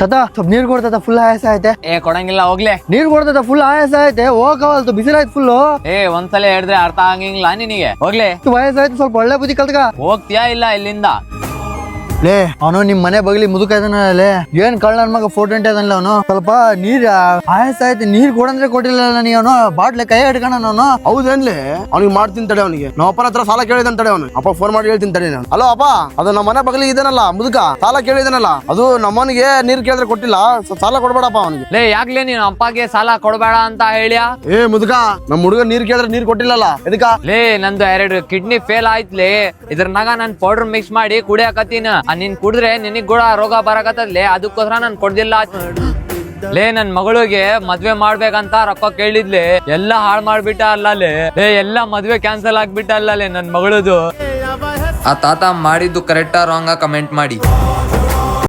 ತಾತ ಸ್ವಲ್ಪ ನೀರ್ ಕೊಡ್ತಾತ ಫುಲ್ ಆಯಾಸ ಐತೆ. ಕೊಡಂಗಿಲ್ಲ ಹೋಗ್ಲೆ. ನೀರ್ ಕೊಡ್ತಾತ ಫುಲ್ ಆಯಾಸ ಐತೆ ಹೋಗವಲ್ತು ಬಿಸಿಲಾಯ್ತು ಫುಲ್. ಒಂದ್ಸಲ ಹೇಳಿದ್ರೆ ಅರ್ಥ ಆಗಂಗಿಲ್ಲ ನಿನಗೆ. ಹೋಗ್ಲೆ ವಯಸ್ಸಾಯ್ತು ಸ್ವಲ್ಪ ಒಳ್ಳೆ ಬುದ್ಧಿ ಕಲ್ತ್ಕ. ಹೋಗ್ತೀಯಾ ಇಲ್ಲ ಇಲ್ಲಿಂದ? ಲೇ ಅವನು ನಿಮ್ ಮನೆ ಬಗ್ಲಿ ಮುದುಕ ಇದನಲ್ಲೇ ಏನ್ ಕಳ್ಳ ನನ್ ಮಗ ಫೋಟೋ ಅಂಟದಲ್ಲ ಅವನು. ಸ್ವಲ್ಪ ನೀರ್ ಆಯಾಸ ಐತೆ ನೀರ್ ಕೊಡಂದ್ರೆ ಕೊಟ್ಟಿಲ್ಲ ನೀ. ಅವನು ಬಾಟ್ಲೆ ಕೈ ಹಿಡ್ಕಣ ಅವನು. ಹೌದೇನ್ಲಿ ಅವ್ನಿಗೆ ಮಾಡ್ತೀನಿ ತಡೆ. ಅವನಿಗೆ ನಮ್ಮ ಅಪ್ಪನ ಹತ್ರ ಸಾಲ ಕೇಳಿದಂತ ತಡೆ. ಅವನು ಅಪ್ಪ ಫೋನ್ ಮಾಡಿ ಹೇಳ್ತೀನಿ ತಡೆ ನಾನು. ಹಲೋ ಅಪ್ಪ, ಅದು ನಮ್ಮ ಮನೆ ಬಗ್ಲಿ ಇದೇನಲ್ಲ ಮುದುಕ ಸಾಲ ಕೇಳಿದನಲ್ಲ, ಅದು ನಮ್ಮನಿಗೆ ನೀರ್ ಕೇಳಿದ್ರೆ ಕೊಟ್ಟಿಲ್ಲ, ಸಾಲ ಕೊಡ್ಬೇಡಪ್ಪ ಅವನಿಗೆ. ಲೇ ಯಾಕ್ಲೆ ನೀನ್ ಅಪ್ಪಗೆ ಸಾಲ ಕೊಡ್ಬೇಡ ಅಂತ ಹೇಳ್ಯಾ? ಮುದುಕ ನಮ್ಮ ಹುಡುಗ ನೀರ್ ಕೇಳಿದ್ರೆ ನೀರ್ ಕೊಟ್ಟಿಲ್ಲಲ್ಲ ಎದಕ್ಕ? ಲೇ ನಂದು 2 ಕಿಡ್ನಿ ಫೇಲ್ ಆಯ್ತ್ಲಿ. ಇದ್ರನಾಗ ನಾನ್ ಪೌಡರ್ ಮಿಕ್ಸ್ ಮಾಡಿ ಕುಡಿಯಾಕತ್ತೀನ. ನೀನ್ ಕುಡಿದ್ರೆ ನಿನಗ್ ಕೂಡ ರೋಗ ಬರಕತ್ತದ್ಲೆ, ಅದಕ್ಕೋಸ್ಕರ ನಾನ್ ಕೊಡ್ದಿಲ್ಲ. ಲೇ ನನ್ ಮಗಳಿಗೆ ಮದ್ವೆ ಮಾಡ್ಬೇಕಂತ ರೊಕ್ಕ ಕೇಳಿದ್ಲೆ, ಎಲ್ಲಾ ಹಾಳ್ ಮಾಡ್ಬಿಟ್ಟ ಅಲ್ಲೇ. ಲೇ ಎಲ್ಲಾ ಮದ್ವೆ ಕ್ಯಾನ್ಸಲ್ ಆಗ್ಬಿಟ್ಟ ಅಲ್ಲೇ ನನ್ ಮಗಳದು. ಆ ತಾತ ಮಾಡಿದ್ದು ಕರೆಕ್ಟಾ ರಾಂಗಾ ಕಮೆಂಟ್ ಮಾಡಿ.